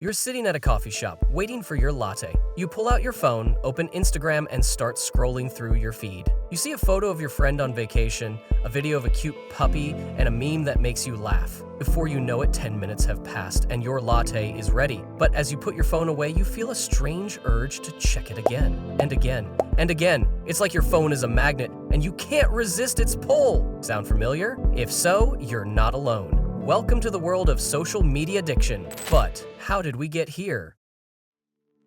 You're sitting at a coffee shop, waiting for your latte. You pull out your phone, open Instagram, and start scrolling through your feed. You see a photo of your friend on vacation, a video of a cute puppy, and a meme that makes you laugh. Before you know it, 10 minutes have passed and your latte is ready. But as you put your phone away, you feel a strange urge to check it again, and again, and again. It's like your phone is a magnet, and you can't resist its pull. Sound familiar? If so, you're not alone. Welcome to the world of social media addiction. But how did we get here?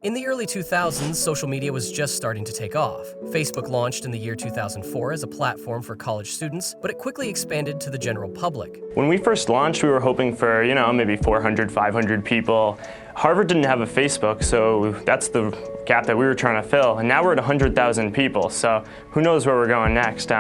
In the early 2000s, social media was just starting to take off. Facebook launched in the year 2004 as a platform for college students, but it quickly expanded to the general public. When we first launched, we were hoping for, maybe 400, 500 people. Harvard didn't have a Facebook, so that's the gap that we were trying to fill. And now we're at 100,000 people, so who knows where we're going next.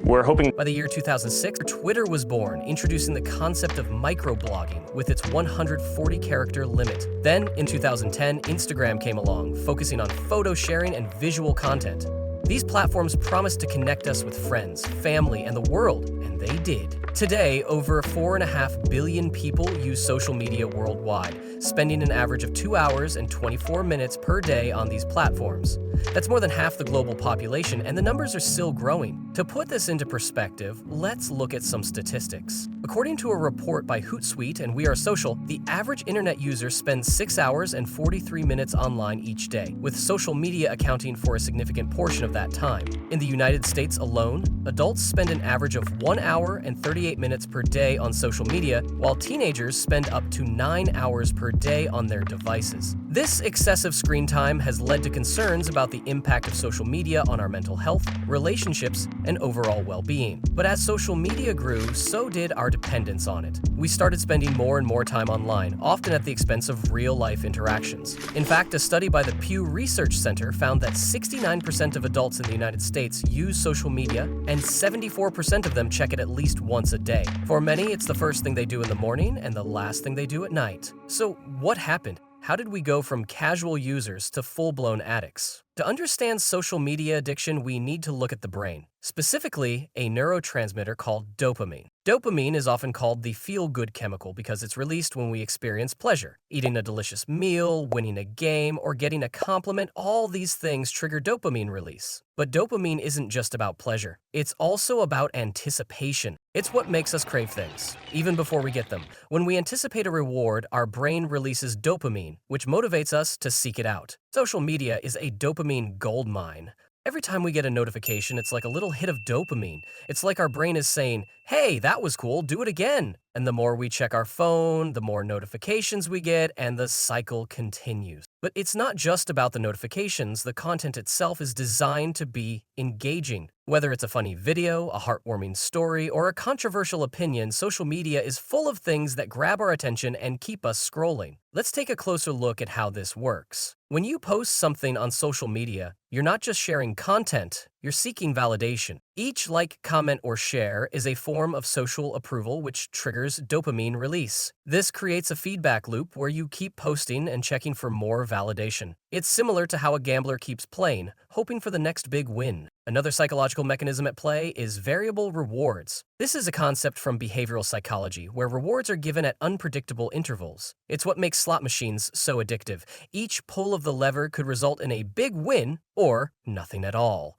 We're hoping. By the year 2006, Twitter was born, introducing the concept of microblogging with its 140-character limit. Then, in 2010, Instagram came along, focusing on photo sharing and visual content. These platforms promised to connect us with friends, family, and the world, and they did. Today, over 4.5 billion people use social media worldwide, spending an average of 2 hours and 24 minutes per day on these platforms. That's more than half the global population, and the numbers are still growing. To put this into perspective, let's look at some statistics. According to a report by Hootsuite and We Are Social, the average internet user spends 6 hours and 43 minutes online each day, with social media accounting for a significant portion of that time. In the United States alone, adults spend an average of 1 hour and 38 minutes per day on social media, while teenagers spend up to 9 hours per day on their devices. This excessive screen time has led to concerns about the impact of social media on our mental health, relationships, and overall well-being. But as social media grew, so did our dependence on it. We started spending more and more time online, often at the expense of real-life interactions. In fact, a study by the Pew Research Center found that 69% of adults in the United States use social media, and 74% of them check it at least once a day. For many, it's the first thing they do in the morning and the last thing they do at night. So what happened? How did we go from casual users to full-blown addicts? To understand social media addiction, we need to look at the brain, specifically a neurotransmitter called dopamine. Dopamine is often called the feel-good chemical because it's released when we experience pleasure. Eating a delicious meal, winning a game, or getting a compliment, all these things trigger dopamine release. But dopamine isn't just about pleasure. It's also about anticipation. It's what makes us crave things, even before we get them. When we anticipate a reward, our brain releases dopamine, which motivates us to seek it out. Social media is a dopamine goldmine. Every time we get a notification, it's like a little hit of dopamine. It's like our brain is saying, "Hey, that was cool, do it again." And the more we check our phone, the more notifications we get, and the cycle continues. But it's not just about the notifications. The content itself is designed to be engaging. Whether it's a funny video, a heartwarming story, or a controversial opinion, social media is full of things that grab our attention and keep us scrolling. Let's take a closer look at how this works. When you post something on social media, you're not just sharing content, you're seeking validation. Each like, comment, or share is a form of social approval which triggers dopamine release. This creates a feedback loop where you keep posting and checking for more validation. It's similar to how a gambler keeps playing, hoping for the next big win. Another psychological mechanism at play is variable rewards. This is a concept from behavioral psychology where rewards are given at unpredictable intervals. It's what makes slot machines so addictive. Each pull of the lever could result in a big win or nothing at all.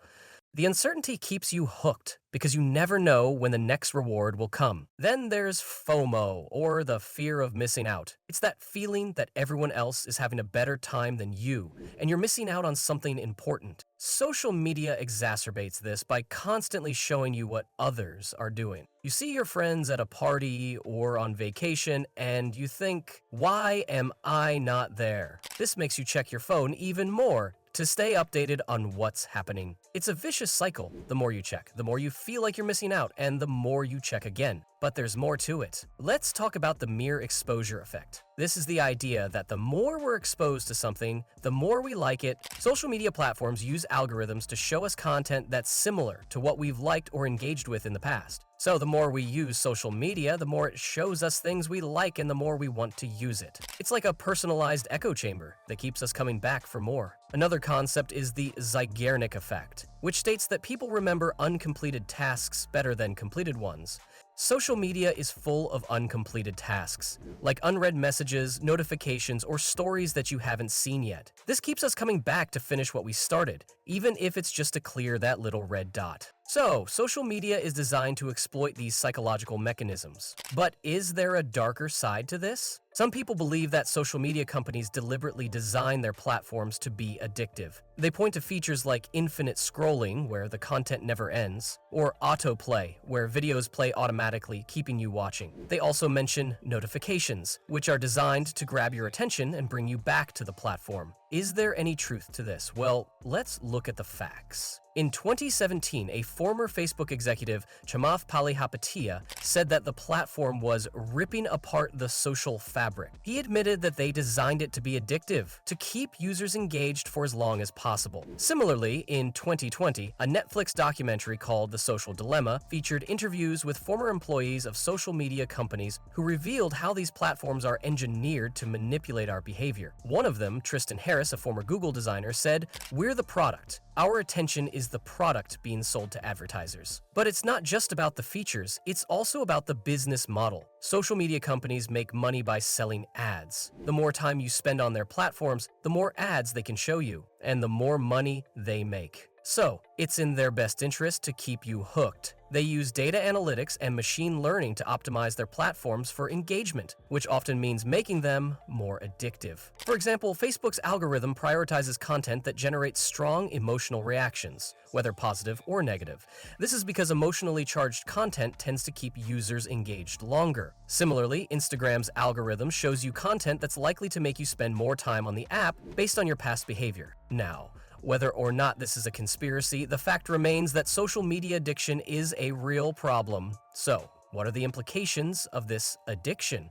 The uncertainty keeps you hooked because you never know when the next reward will come. Then there's FOMO, or the fear of missing out. It's that feeling that everyone else is having a better time than you, and you're missing out on something important. Social media exacerbates this by constantly showing you what others are doing. You see your friends at a party or on vacation, and you think, "Why am I not there?" This makes you check your phone even more to stay updated on what's happening. It's a vicious cycle. The more you check, the more you feel like you're missing out, and the more you check again. But there's more to it. Let's talk about the mere exposure effect. This is the idea that the more we're exposed to something, the more we like it. Social media platforms use algorithms to show us content that's similar to what we've liked or engaged with in the past. So the more we use social media, the more it shows us things we like and the more we want to use it. It's like a personalized echo chamber that keeps us coming back for more. Another concept is the Zeigarnik effect, which states that people remember uncompleted tasks better than completed ones. Social media is full of uncompleted tasks, like unread messages, notifications, or stories that you haven't seen yet. This keeps us coming back to finish what we started, even if it's just to clear that little red dot. So, social media is designed to exploit these psychological mechanisms. But is there a darker side to this? Some people believe that social media companies deliberately design their platforms to be addictive. They point to features like infinite scrolling, where the content never ends, or autoplay, where videos play automatically, keeping you watching. They also mention notifications, which are designed to grab your attention and bring you back to the platform. Is there any truth to this? Well, let's look at the facts. In 2017, a former Facebook executive, Chamath Palihapitiya, said that the platform was ripping apart the social fabric. He admitted that they designed it to be addictive, to keep users engaged for as long as possible. Similarly, in 2020, a Netflix documentary called The Social Dilemma featured interviews with former employees of social media companies who revealed how these platforms are engineered to manipulate our behavior. One of them, Tristan Harris, a former Google designer, said, "We're the product. Our attention is the product being sold to advertisers." But it's not just about the features, it's also about the business model. Social media companies make money by selling ads. The more time you spend on their platforms, the more ads they can show you, and the more money they make. So, it's in their best interest to keep you hooked. They use data analytics and machine learning to optimize their platforms for engagement, which often means making them more addictive. For example, Facebook's algorithm prioritizes content that generates strong emotional reactions, whether positive or negative. This is because emotionally charged content tends to keep users engaged longer. Similarly, Instagram's algorithm shows you content that's likely to make you spend more time on the app based on your past behavior. Now, whether or not this is a conspiracy, the fact remains that social media addiction is a real problem. So, what are the implications of this addiction?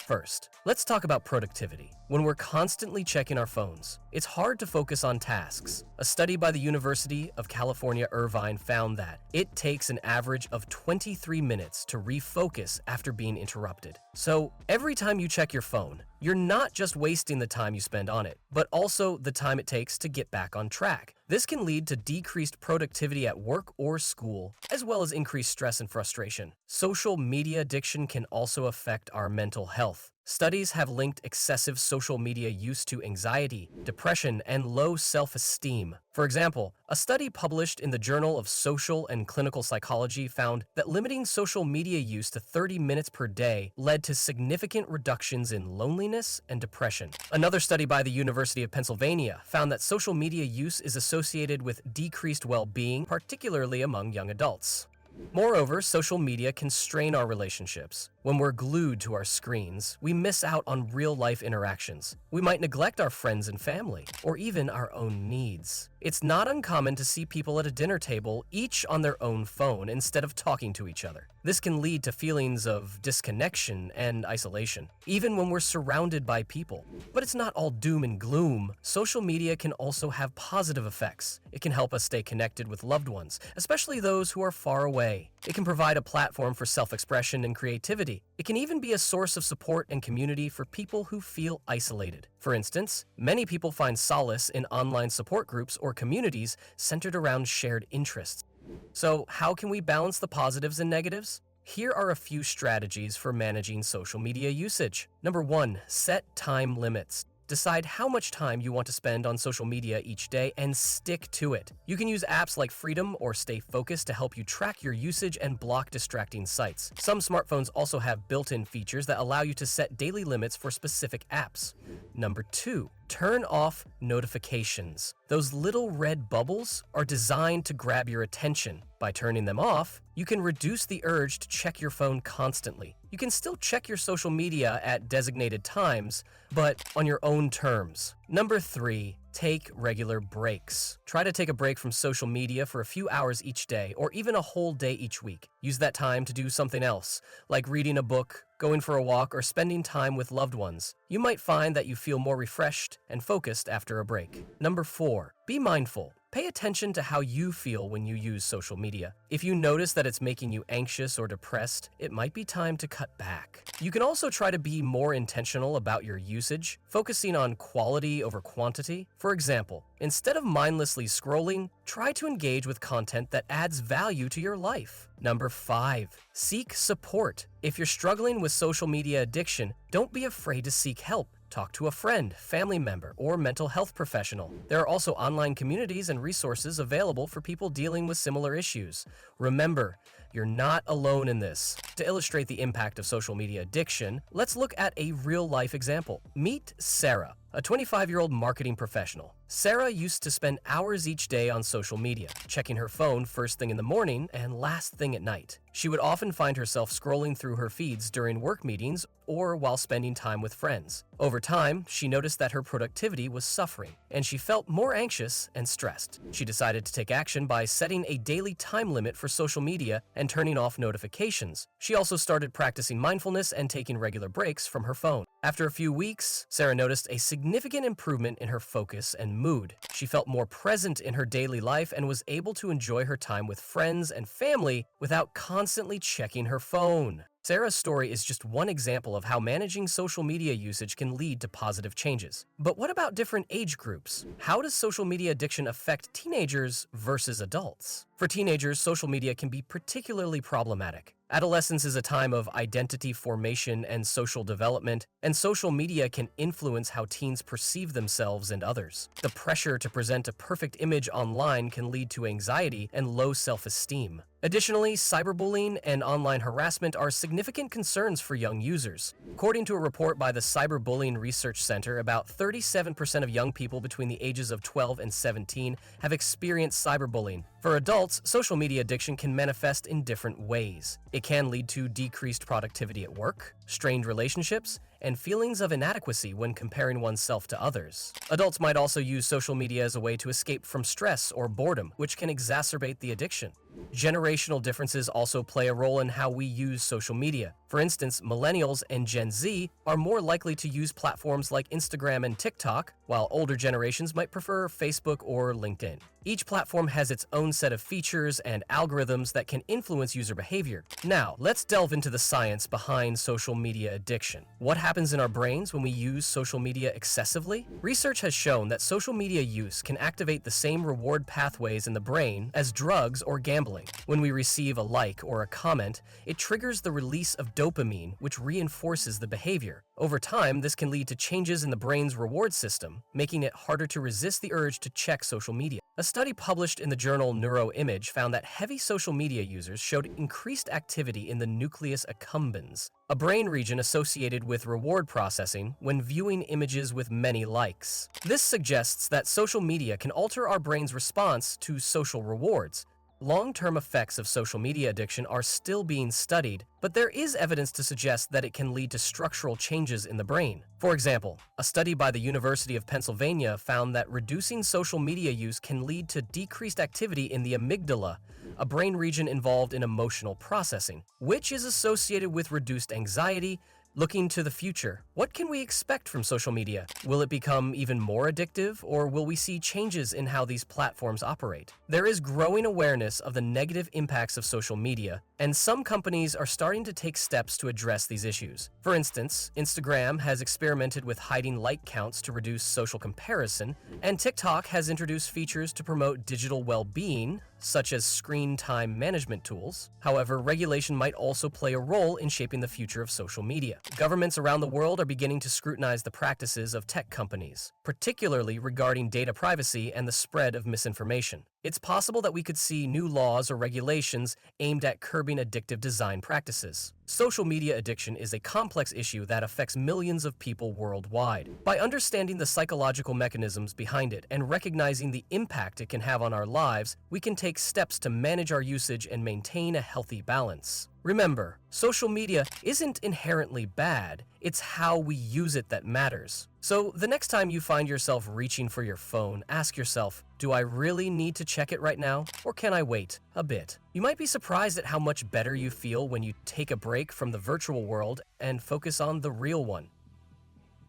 First, let's talk about productivity. When we're constantly checking our phones, it's hard to focus on tasks. A study by the University of California, Irvine found that it takes an average of 23 minutes to refocus after being interrupted. So, every time you check your phone, you're not just wasting the time you spend on it, but also the time it takes to get back on track. This can lead to decreased productivity at work or school, as well as increased stress and frustration. Social media addiction can also affect our mental health. Studies have linked excessive social media use to anxiety, depression, and low self-esteem. For example, a study published in the Journal of Social and Clinical Psychology found that limiting social media use to 30 minutes per day led to significant reductions in loneliness and depression. Another study by the University of Pennsylvania found that social media use is associated with decreased well-being, particularly among young adults. Moreover, social media can strain our relationships. When we're glued to our screens, we miss out on real-life interactions. We might neglect our friends and family, or even our own needs. It's not uncommon to see people at a dinner table, each on their own phone, instead of talking to each other. This can lead to feelings of disconnection and isolation, even when we're surrounded by people. But it's not all doom and gloom. Social media can also have positive effects. It can help us stay connected with loved ones, especially those who are far away. It can provide a platform for self-expression and creativity. It can even be a source of support and community for people who feel isolated. For instance, many people find solace in online support groups or communities centered around shared interests. So, how can we balance the positives and negatives? Here are a few strategies for managing social media usage. Number 1, set time limits. Decide how much time you want to spend on social media each day and stick to it. You can use apps like Freedom or Stay Focused to help you track your usage and block distracting sites. Some smartphones also have built-in features that allow you to set daily limits for specific apps. Number 2, turn off notifications. Those little red bubbles are designed to grab your attention. By turning them off, you can reduce the urge to check your phone constantly. You can still check your social media at designated times, but on your own terms. Number 3, take regular breaks. Try to take a break from social media for a few hours each day, or even a whole day each week. Use that time to do something else, like reading a book, going for a walk, or spending time with loved ones. You might find that you feel more refreshed and focused after a break. Number 4, be mindful. Pay attention to how you feel when you use social media. If you notice that it's making you anxious or depressed, it might be time to cut back. You can also try to be more intentional about your usage, focusing on quality over quantity. For example, instead of mindlessly scrolling, try to engage with content that adds value to your life. Number 5. Seek support. If you're struggling with social media addiction, don't be afraid to seek help. Talk to a friend, family member, or mental health professional. There are also online communities and resources available for people dealing with similar issues. Remember, you're not alone in this. To illustrate the impact of social media addiction, let's look at a real-life example. Meet Sarah, a 25-year-old marketing professional. Sarah used to spend hours each day on social media, checking her phone first thing in the morning and last thing at night. She would often find herself scrolling through her feeds during work meetings or while spending time with friends. Over time, she noticed that her productivity was suffering, and she felt more anxious and stressed. She decided to take action by setting a daily time limit for social media and turning off notifications. She also started practicing mindfulness and taking regular breaks from her phone. After a few weeks, Sarah noticed a significant improvement in her focus and mood. She felt more present in her daily life and was able to enjoy her time with friends and family without constantly checking her phone. Sarah's story is just one example of how managing social media usage can lead to positive changes. But what about different age groups? How does social media addiction affect teenagers versus adults? For teenagers, social media can be particularly problematic. Adolescence is a time of identity formation and social development, and social media can influence how teens perceive themselves and others. The pressure to present a perfect image online can lead to anxiety and low self-esteem. Additionally, cyberbullying and online harassment are significant concerns for young users. According to a report by the Cyberbullying Research Center, about 37% of young people between the ages of 12 and 17 have experienced cyberbullying. For adults, social media addiction can manifest in different ways. It can lead to decreased productivity at work, strained relationships, and feelings of inadequacy when comparing oneself to others. Adults might also use social media as a way to escape from stress or boredom, which can exacerbate the addiction. Generational differences also play a role in how we use social media. For instance, millennials and Gen Z are more likely to use platforms like Instagram and TikTok, while older generations might prefer Facebook or LinkedIn. Each platform has its own set of features and algorithms that can influence user behavior. Now, let's delve into the science behind social media addiction. What happens in our brains when we use social media excessively? Research has shown that social media use can activate the same reward pathways in the brain as drugs or gambling. When we receive a like or a comment, it triggers the release of dopamine, which reinforces the behavior. Over time, this can lead to changes in the brain's reward system, making it harder to resist the urge to check social media. A study published in the journal Neuroimage found that heavy social media users showed increased activity in the nucleus accumbens, a brain region associated with reward processing when viewing images with many likes. This suggests that social media can alter our brain's response to social rewards. Long-term effects of social media addiction are still being studied, but there is evidence to suggest that it can lead to structural changes in the brain. For example, a study by the University of Pennsylvania found that reducing social media use can lead to decreased activity in the amygdala, a brain region involved in emotional processing, which is associated with reduced anxiety. Looking to the future, what can we expect from social media? Will it become even more addictive, or will we see changes in how these platforms operate? There is growing awareness of the negative impacts of social media, and some companies are starting to take steps to address these issues. For instance, Instagram has experimented with hiding like counts to reduce social comparison, and TikTok has introduced features to promote digital well-being, such as screen time management tools. However, regulation might also play a role in shaping the future of social media. Governments around the world are beginning to scrutinize the practices of tech companies, particularly regarding data privacy and the spread of misinformation. It's possible that we could see new laws or regulations aimed at curbing addictive design practices. Social media addiction is a complex issue that affects millions of people worldwide. By understanding the psychological mechanisms behind it and recognizing the impact it can have on our lives, we can take steps to manage our usage and maintain a healthy balance. Remember, social media isn't inherently bad, it's how we use it that matters. So the next time you find yourself reaching for your phone, ask yourself, do I really need to check it right now, or can I wait a bit? You might be surprised at how much better you feel when you take a break from the virtual world and focus on the real one.